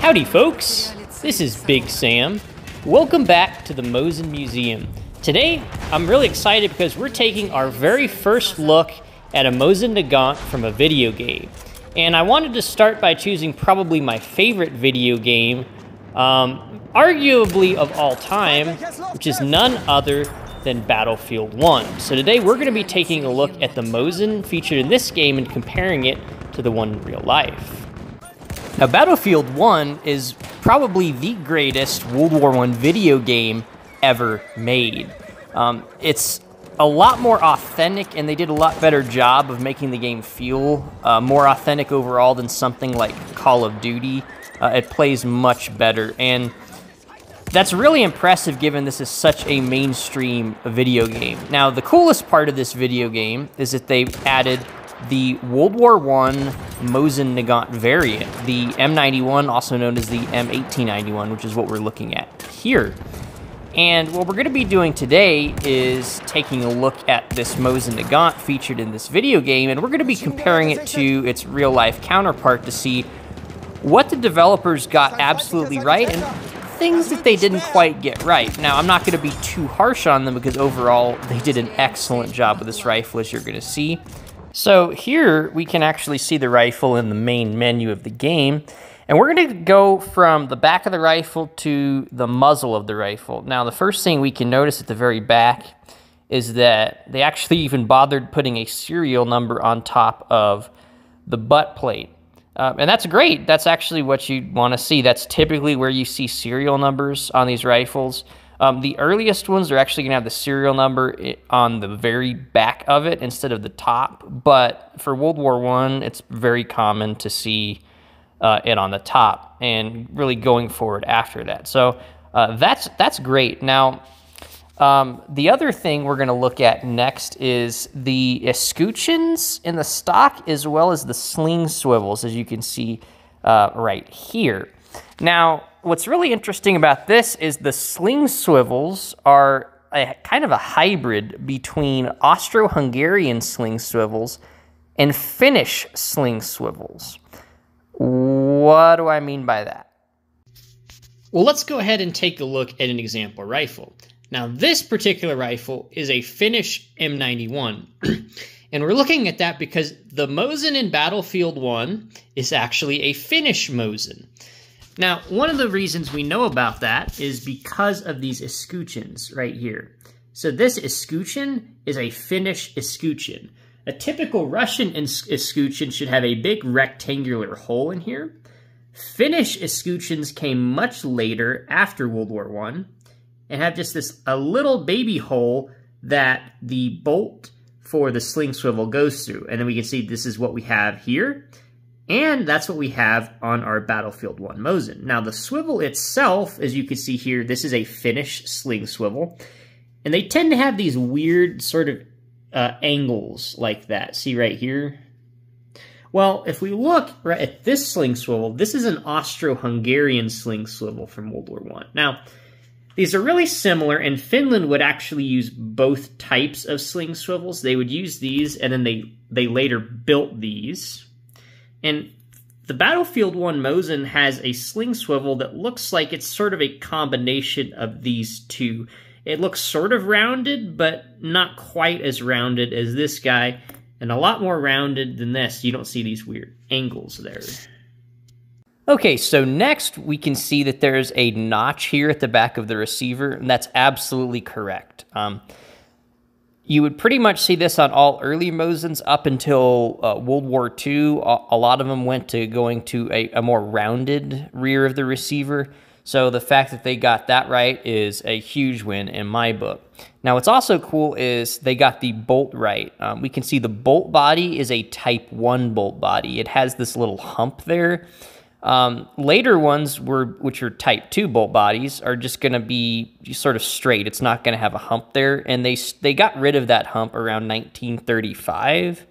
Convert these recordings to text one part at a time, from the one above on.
Howdy folks, this is Big Sam. Welcome back to the Mosin Museum. Today, I'm really excited because we're taking our very first look at a Mosin Nagant from a video game. And I wanted to start by choosing probably my favorite video game, arguably of all time, which is none other than Battlefield 1. So today we're going to be taking a look at the Mosin featured in this game and comparing it to the one in real life. Now, Battlefield 1 is probably the greatest World War I video game ever made. It's a lot more authentic, and they did a lot better job of making the game feel more authentic overall than something like Call of Duty. It plays much better, and that's really impressive given this is such a mainstream video game. Now, the coolest part of this video game is that they've added the World War I Mosin Nagant variant, the M91, also known as the M1891, which is what we're looking at here. And what we're going to be doing today is taking a look at this Mosin Nagant featured in this video game, and we're going to be comparing it to its real-life counterpart to see what the developers got absolutely right and things that they didn't quite get right. Now, I'm not going to be too harsh on them because overall they did an excellent job with this rifle, as you're going to see. So here we can actually see the rifle in the main menu of the game, and we're going to go from the back of the rifle to the muzzle of the rifle. Now, the first thing we can notice at the very back is that they actually even bothered putting a serial number on top of the butt plate. And that's great. That's actually what you'd want to see. That's typically where you see serial numbers on these rifles. The earliest ones are actually going to have the serial number on the very back of it instead of the top. But for World War I, it's very common to see it on the top and really going forward after that. So that's great. Now, the other thing we're going to look at next is the escutcheons in the stock as well as the sling swivels, as you can see right here. Now, what's really interesting about this is the sling swivels are kind of a hybrid between Austro-Hungarian sling swivels and Finnish sling swivels. What do I mean by that? Well, let's go ahead and take a look at an example rifle. Now, this particular rifle is a Finnish M91, and we're looking at that because the Mosin in Battlefield 1 is actually a Finnish Mosin. Now, one of the reasons we know about that is because of these escutcheons right here. So this escutcheon is a Finnish escutcheon. A typical Russian escutcheon should have a big rectangular hole in here. Finnish escutcheons came much later after World War I and have just a little baby hole that the bolt for the sling swivel goes through. And then we can see this is what we have here. And that's what we have on our Battlefield 1 Mosin. Now, the swivel itself, as you can see here, this is a Finnish sling swivel. And they tend to have these weird sort of angles like that. See right here? Well, if we look right at this sling swivel, this is an Austro-Hungarian sling swivel from World War I. Now, these are really similar, and Finland would actually use both types of sling swivels. They would use these, and then they later built these. And the Battlefield 1 Mosin has a sling swivel that looks like it's sort of a combination of these two. It looks sort of rounded, but not quite as rounded as this guy, and a lot more rounded than this. You don't see these weird angles there. Okay, so next we can see that there's a notch here at the back of the receiver, and that's absolutely correct. You would pretty much see this on all early Mosins up until World War II. A lot of them went to going to a more rounded rear of the receiver. So the fact that they got that right is a huge win in my book. Now, what's also cool is they got the bolt right. We can see the bolt body is a Type 1 bolt body. It has this little hump there. Later ones, which are Type 2 bolt bodies, are just going to be sort of straight. It's not going to have a hump there, and they got rid of that hump around 1935.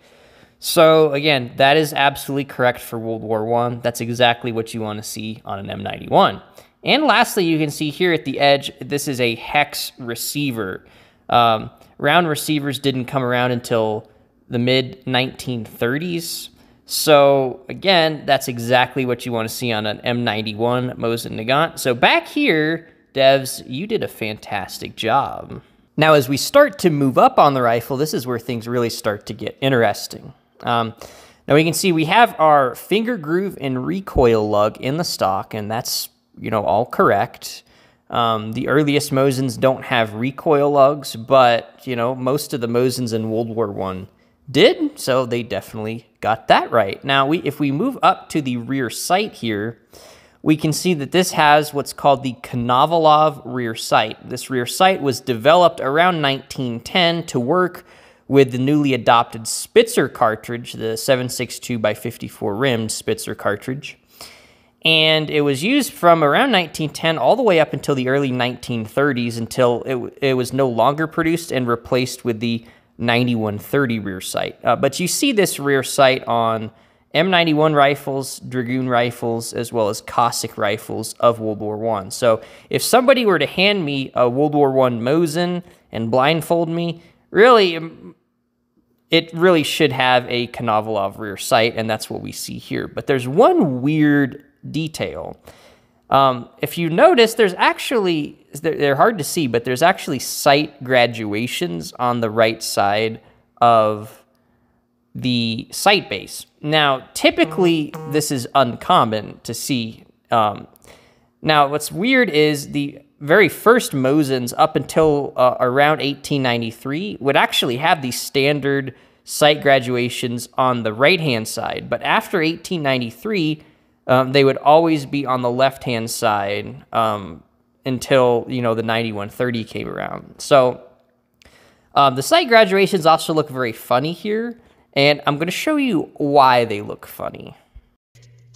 So, again, that is absolutely correct for World War I. That's exactly what you want to see on an M91. And lastly, you can see here at the edge, this is a hex receiver. Round receivers didn't come around until the mid-1930s. So again, that's exactly what you want to see on an M91 Mosin Nagant. So back here, devs, you did a fantastic job. Now, as we start to move up on the rifle, this is where things really start to get interesting. Now we can see we have our finger groove and recoil lug in the stock, and that's, you know, all correct. The earliest Mosins don't have recoil lugs, but, you know, most of the Mosins in World War I did, so they definitely got that right. Now, if we move up to the rear sight here, we can see that this has what's called the Konovalov rear sight. This rear sight was developed around 1910 to work with the newly adopted Spitzer cartridge, the 7.62x54 rimmed Spitzer cartridge. And it was used from around 1910 all the way up until the early 1930s, until it was no longer produced and replaced with the 9130 rear sight. But you see this rear sight on M91 rifles, Dragoon rifles, as well as Cossack rifles of World War I. So if somebody were to hand me a World War I Mosin and blindfold me, really, it really should have a Konovalov rear sight, and that's what we see here. But there's one weird detail. If you notice, there's actually, they're hard to see, but there's actually sight graduations on the right side of the sight base. Now, typically, this is uncommon to see. Now, what's weird is the very first Mosins up until around 1893 would actually have these standard sight graduations on the right-hand side, but after 1893, they would always be on the left-hand side until, you know, the 9130 came around. So the sight graduations also look very funny here, and I'm going to show you why they look funny.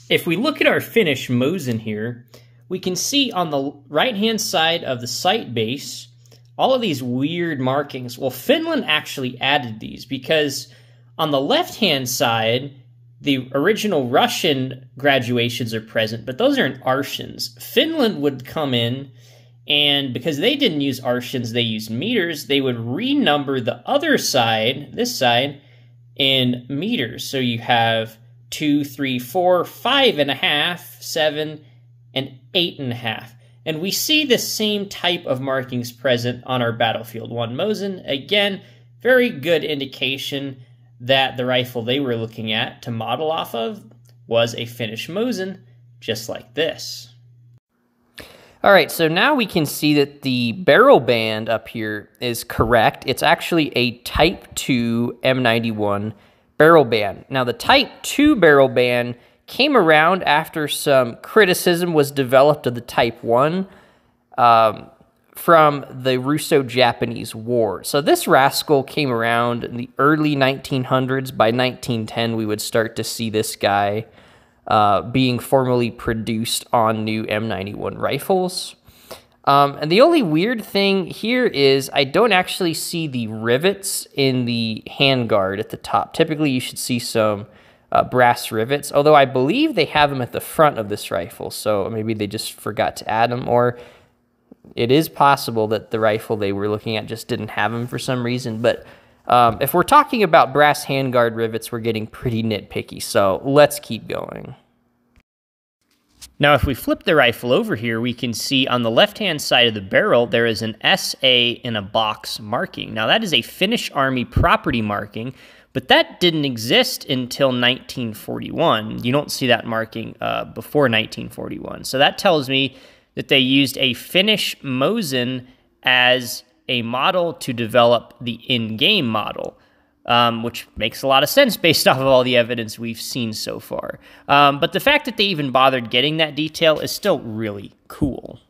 If we look at our Finnish Mosin here, we can see on the right-hand side of the sight base all of these weird markings. Well, Finland actually added these because on the left-hand side, the original Russian graduations are present, but those are in arshins. Finland would come in, and because they didn't use arshins, they used meters, they would renumber the other side, this side, in meters. So you have 2, 3, 4, 5.5, 7, and 8.5. And we see the same type of markings present on our Battlefield 1 Mosin. Again, very good indication that the rifle they were looking at to model off of was a Finnish Mosin, just like this. All right, so now we can see that the barrel band up here is correct. It's actually a Type 2 M91 barrel band. Now, the Type 2 barrel band came around after some criticism was developed of the Type 1 from the Russo-Japanese War. So this rascal came around in the early 1900s. By 1910, we would start to see this guy being formally produced on new M91 rifles. And the only weird thing here is I don't actually see the rivets in the handguard at the top. Typically, you should see some brass rivets, although I believe they have them at the front of this rifle, so maybe they just forgot to add them, or it is possible that the rifle they were looking at just didn't have them for some reason. But if we're talking about brass handguard rivets, we're getting pretty nitpicky, so let's keep going. Now, if we flip the rifle over here, we can see on the left-hand side of the barrel, there is an SA in a box marking. Now, that is a Finnish Army property marking, but that didn't exist until 1941. You don't see that marking before 1941. So that tells me that they used a Finnish Mosin as a model to develop the in-game model, which makes a lot of sense based off of all the evidence we've seen so far. But the fact that they even bothered getting that detail is still really cool.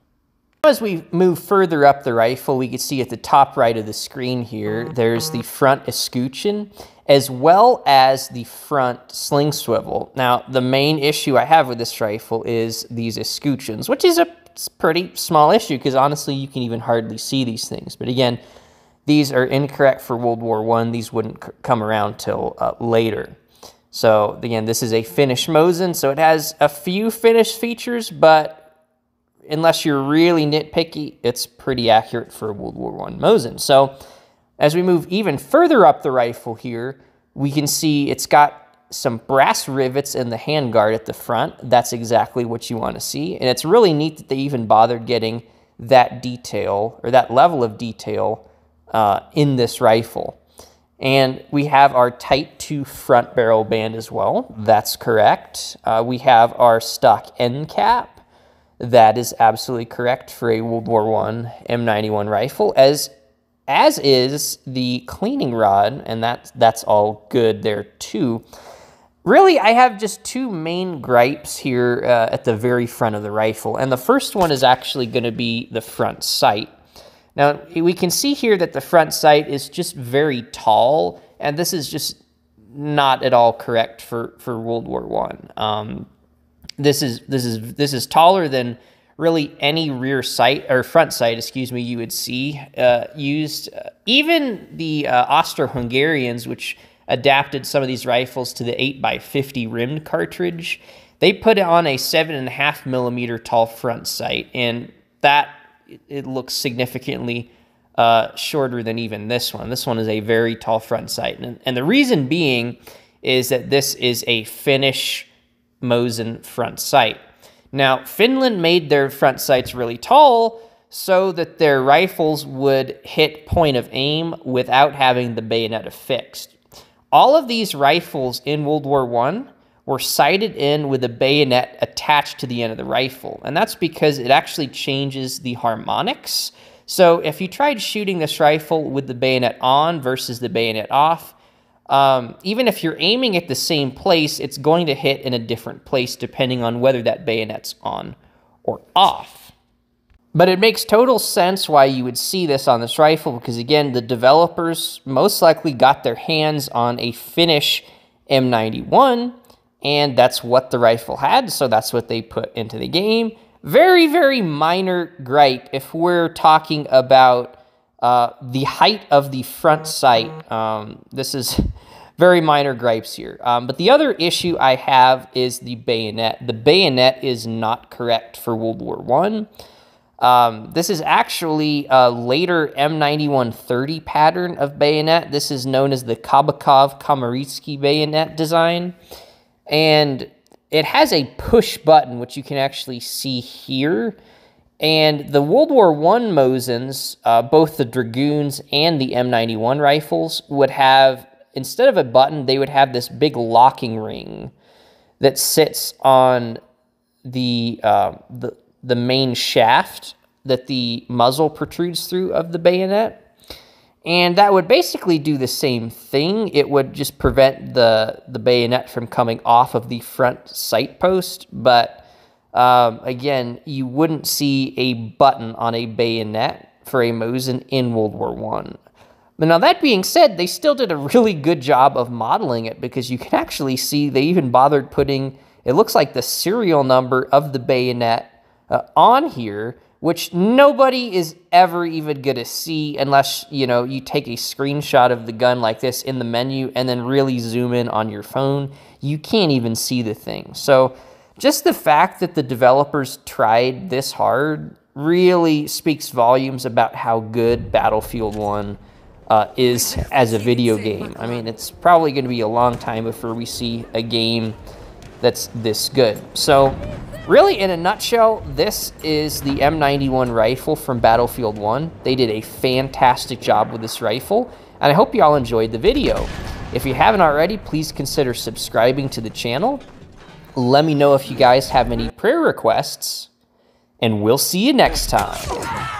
As we move further up the rifle, we can see at the top right of the screen here, there's the front escutcheon, as well as the front sling swivel. Now, the main issue I have with this rifle is these escutcheons, which is a pretty small issue, because honestly, you can even hardly see these things. But again, these are incorrect for World War I. These wouldn't come around till later. So again, this is a Finnish Mosin, so it has a few Finnish features, but unless you're really nitpicky, it's pretty accurate for a World War I Mosin. So as we move even further up the rifle here, we can see it's got some brass rivets in the handguard at the front. That's exactly what you want to see. And it's really neat that they even bothered getting that detail, or that level of detail, in this rifle. And we have our Type 2 front barrel band as well. That's correct. We have our stock end cap. That is absolutely correct for a World War I M91 rifle, as is the cleaning rod, and that's all good there too. Really, I have just two main gripes here at the very front of the rifle, and the first one is actually going to be the front sight. Now, we can see here that the front sight is just very tall, and this is just not at all correct for World War I. This is taller than really any rear sight, or front sight, excuse me, you would see used. Even the Austro-Hungarians, which adapted some of these rifles to the 8x50 rimmed cartridge, they put on a 7.5 millimeter tall front sight, and that it looks significantly shorter than even this one. This one is a very tall front sight, and the reason being is that this is a Finnish Mosin front sight. Now, Finland made their front sights really tall so that their rifles would hit point of aim without having the bayonet affixed. All of these rifles in World War I were sighted in with a bayonet attached to the end of the rifle, and that's because it actually changes the harmonics. So if you tried shooting this rifle with the bayonet on versus the bayonet off, even if you're aiming at the same place, it's going to hit in a different place depending on whether that bayonet's on or off. But it makes total sense why you would see this on this rifle, because again, the developers most likely got their hands on a Finnish M91, and that's what the rifle had, so that's what they put into the game. Very, very minor gripe if we're talking about the height of the front sight. This is very minor gripes here. But the other issue I have is the bayonet. The bayonet is not correct for World War I. This is actually a later M9130 pattern of bayonet. This is known as the Kabakov-Kamaritsky bayonet design. And it has a push button, which you can actually see here. And the World War I Mosins, both the Dragoons and the M91 rifles, would have, instead of a button, they would have this big locking ring that sits on the main shaft that the muzzle protrudes through of the bayonet. And that would basically do the same thing. It would just prevent the bayonet from coming off of the front sight post. But again, you wouldn't see a button on a bayonet for a Mosin in World War I. But now that being said, they still did a really good job of modeling it, because you can actually see they even bothered putting, it looks like, the serial number of the bayonet on here, which nobody is ever even going to see unless, you know, you take a screenshot of the gun like this in the menu and then really zoom in on your phone. You can't even see the thing. So just the fact that the developers tried this hard really speaks volumes about how good Battlefield 1 is as a video game. I mean, it's probably going to be a long time before we see a game that's this good. So really, in a nutshell, this is the M91 rifle from Battlefield 1. They did a fantastic job with this rifle, and I hope you all enjoyed the video. If you haven't already, please consider subscribing to the channel. Let me know if you guys have any prayer requests, and we'll see you next time.